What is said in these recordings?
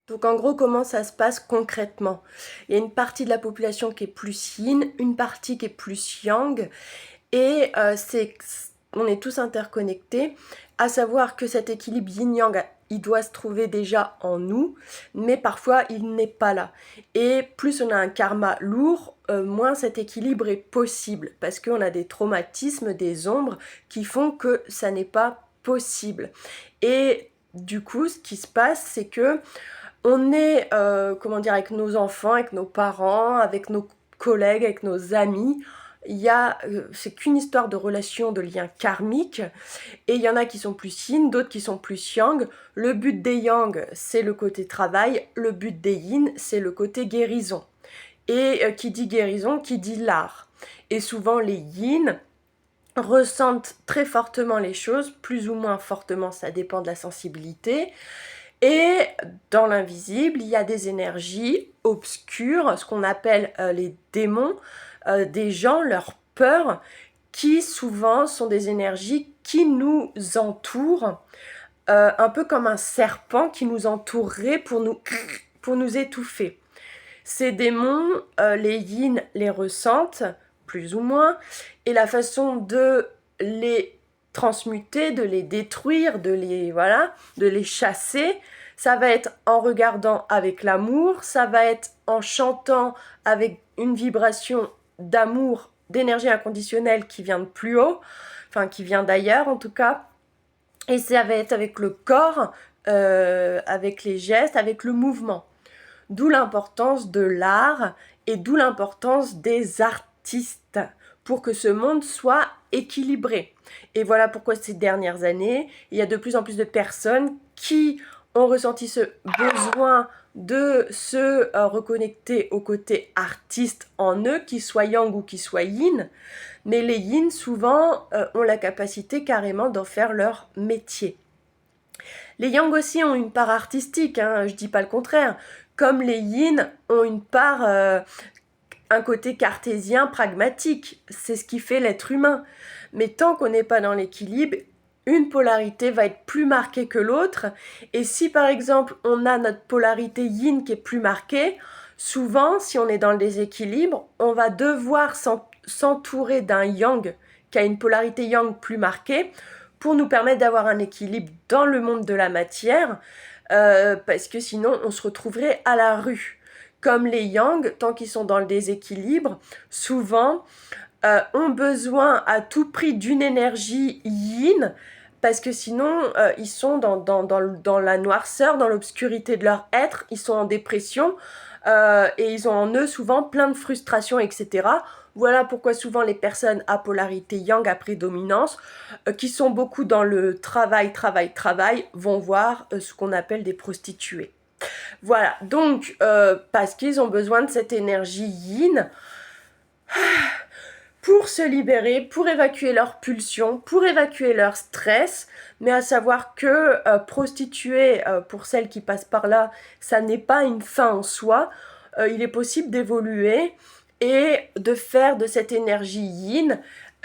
Donc en gros, comment ça se passe concrètement? Il y a une partie de la population qui est plus yin, une partie qui est plus yang, et on est tous interconnectés, à savoir que cet équilibre yin-yang, il doit se trouver déjà en nous, mais parfois il n'est pas là. Et plus on a un karma lourd, moins cet équilibre est possible, parce qu'on a des traumatismes, des ombres qui font que ça n'est pas possible. Et du coup, ce qui se passe, c'est que on est, avec nos enfants, avec nos parents, avec nos collègues, avec nos amis. C'est qu'une histoire de relation, de lien karmique, et il y en a qui sont plus yin, d'autres qui sont plus yang. Le but des yang, c'est le côté travail, le but des yin, c'est le côté guérison. Et qui dit guérison, qui dit l'art. Et souvent les yin ressentent très fortement les choses, plus ou moins fortement, ça dépend de la sensibilité. Et dans l'invisible, il y a des énergies obscures, ce qu'on appelle les démons, des gens, leurs peurs, qui souvent sont des énergies qui nous entourent, un peu comme un serpent qui nous entourerait pour nous étouffer. Ces démons, les yin les ressentent, plus ou moins, et la façon de les transmuter, de les détruire, de les chasser, ça va être en regardant avec l'amour, ça va être en chantant avec une vibration d'amour, d'énergie inconditionnelle qui vient de plus haut, enfin qui vient d'ailleurs en tout cas, et ça va être avec le corps, avec les gestes, avec le mouvement. D'où l'importance de l'art et d'où l'importance des artistes pour que ce monde soit équilibré. Et voilà pourquoi ces dernières années, il y a de plus en plus de personnes qui ont ressenti ce besoin de se reconnecter au côté artiste en eux, qu'ils soient yang ou qu'ils soient yin. Mais les yin, souvent, ont la capacité carrément d'en faire leur métier. Les yang aussi ont une part artistique, je dis pas le contraire. Comme les yin ont une part, un côté cartésien, pragmatique. C'est ce qui fait l'être humain. Mais tant qu'on n'est pas dans l'équilibre, une polarité va être plus marquée que l'autre. Et si par exemple on a notre polarité yin qui est plus marquée, souvent si on est dans le déséquilibre, on va devoir s'entourer d'un yang qui a une polarité yang plus marquée pour nous permettre d'avoir un équilibre dans le monde de la matière, parce que sinon on se retrouverait à la rue. Comme les yang, tant qu'ils sont dans le déséquilibre, souvent ont besoin à tout prix d'une énergie yin, parce que sinon ils sont dans la noirceur, dans l'obscurité de leur être, ils sont en dépression, et ils ont en eux souvent plein de frustrations, etc. Voilà pourquoi souvent les personnes à polarité yang, à prédominance, qui sont beaucoup dans le travail, vont voir ce qu'on appelle des prostituées. Voilà, donc parce qu'ils ont besoin de cette énergie yin pour se libérer, pour évacuer leurs pulsions, pour évacuer leur stress, mais à savoir que prostituer, pour celles qui passent par là, ça n'est pas une fin en soi. Il est possible d'évoluer et de faire de cette énergie yin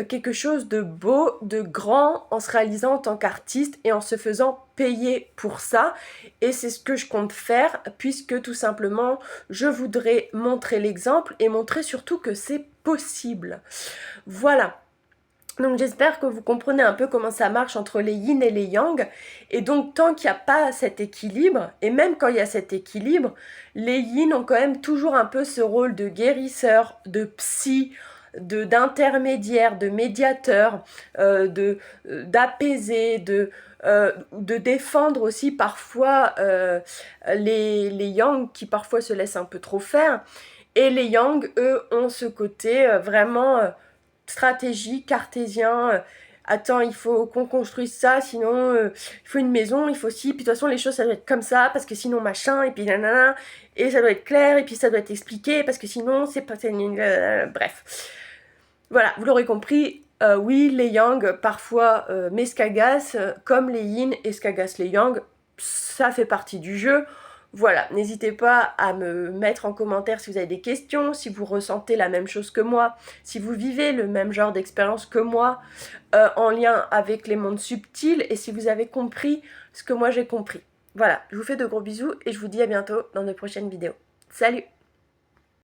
quelque chose de beau, de grand, en se réalisant en tant qu'artiste et en se faisant payer pour ça. Et c'est ce que je compte faire, puisque tout simplement, je voudrais montrer l'exemple et montrer surtout que c'est possible. Voilà. Donc j'espère que vous comprenez un peu comment ça marche entre les yin et les yang. Et donc tant qu'il n'y a pas cet équilibre, et même quand il y a cet équilibre, les yin ont quand même toujours un peu ce rôle de guérisseur, de psy, d'intermédiaire, de médiateur, d'apaiser, de défendre aussi parfois les yang qui parfois se laissent un peu trop faire. Et les yang, eux, ont ce côté vraiment stratégie, cartésien. Attends, il faut qu'on construise ça, sinon il faut une maison, il faut ci, puis de toute façon les choses ça doit être comme ça, parce que sinon machin, et puis nanana, et ça doit être clair, et puis ça doit être expliqué, parce que sinon c'est pas... bref. Voilà, vous l'aurez compris, oui, les yang, parfois, m'escagassent, comme les yin escagassent les yang, ça fait partie du jeu. Voilà, n'hésitez pas à me mettre en commentaire si vous avez des questions, si vous ressentez la même chose que moi, si vous vivez le même genre d'expérience que moi, en lien avec les mondes subtils, et si vous avez compris ce que moi j'ai compris. Voilà, je vous fais de gros bisous et je vous dis à bientôt dans de prochaines vidéos. Salut!